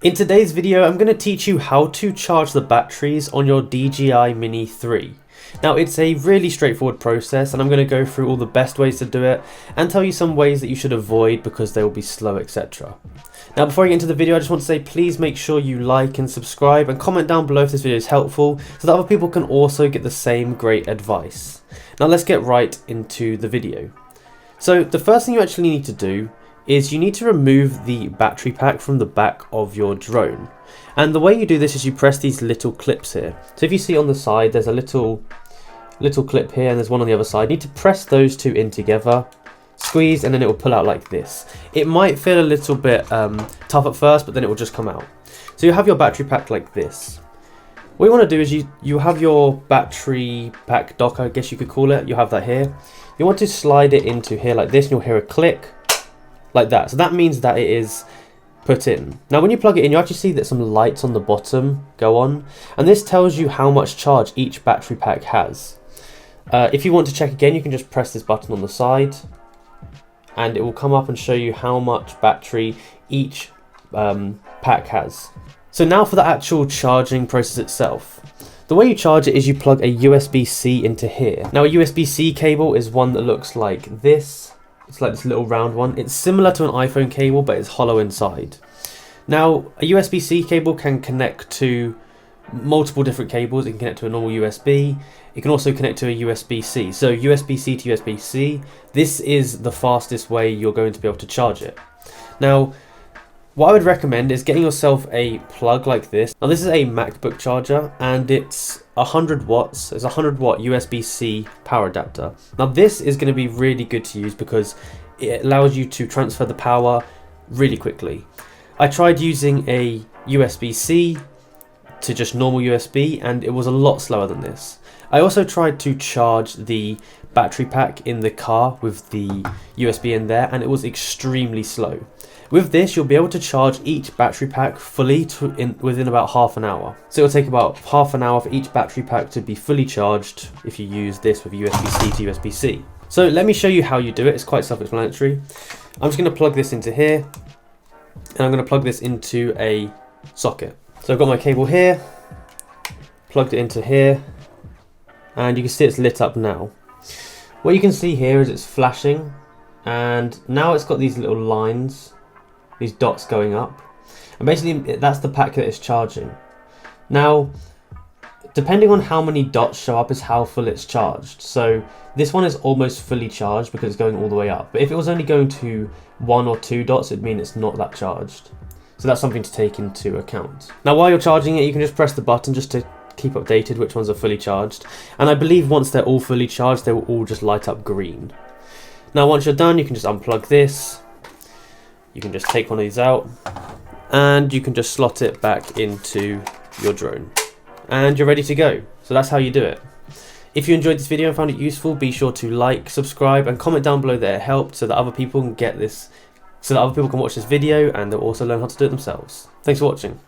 In today's video, I'm going to teach you how to charge the batteries on your DJI Mini 3. Now, it's a really straightforward process, and I'm going to go through all the best ways to do it and tell you some ways that you should avoid because they will be slow, etc. Now, before I get into the video, I just want to say please make sure you like and subscribe and comment down below if this video is helpful so that other people can also get the same great advice. Now, let's get right into the video. So, the first thing you actually need to do is you need to remove the battery pack from the back of your drone. And the way you do this is you press these little clips here. So if you see on the side, there's a little clip here and there's one on the other side. You need to press those two in together, squeeze, and then it will pull out like this. It might feel a little bit tough at first, but then it will just come out. So you have your battery pack like this. What you want to do is you have your battery pack dock, I guess you could call it. You have that here. You want to slide it into here like this and you'll hear a click. Like that. So that means that it is put in. Now when you plug it in, you actually see that some lights on the bottom go on, and this tells you how much charge each battery pack has. If you want to check again, you can just press this button on the side and it will come up and show you how much battery each pack has. So now for the actual charging process itself. The way you charge it is you plug a USB-C into here. Now a USB-C cable is one that looks like this. It's like this little round one. It's similar to an iPhone cable, but it's hollow inside. Now, a USB-C cable can connect to multiple different cables. It can connect to a normal USB. It can also connect to a USB-C. So USB-C to USB-C, this is the fastest way you're going to be able to charge it. Now, what I would recommend is getting yourself a plug like this. Now, this is a MacBook charger and it's 100 watts. It's a 100 watt USB-C power adapter. Now, this is going to be really good to use because it allows you to transfer the power really quickly. I tried using a USB-C to just normal USB and it was a lot slower than this. I also tried to charge the battery pack in the car with the USB in there and it was extremely slow. With this, you'll be able to charge each battery pack fully within about half an hour. So it'll take about half an hour for each battery pack to be fully charged if you use this with USB-C to USB-C. So let me show you how you do it. It's quite self-explanatory. I'm just going to plug this into here and I'm going to plug this into a socket. So I've got my cable here, plugged it into here, and you can see it's lit up now. What you can see here is it's flashing and now it's got these little lines, these dots going up, and basically that's the pack that it's charging. Now, depending on how many dots show up is how full it's charged. So this one is almost fully charged because it's going all the way up. But if it was only going to 1 or 2 dots, it'd mean it's not that charged. So that's something to take into account. Now, while you're charging it, you can just press the button just to keep updated which ones are fully charged. And I believe once they're all fully charged, they will all just light up green. Now, once you're done, you can just unplug this. You can just take one of these out and you can just slot it back into your drone and you're ready to go. So that's how you do it. If you enjoyed this video and found it useful, be sure to like, subscribe and comment down below that it helped so that other people can get this, so that other people can watch this video and they'll also learn how to do it themselves. Thanks for watching.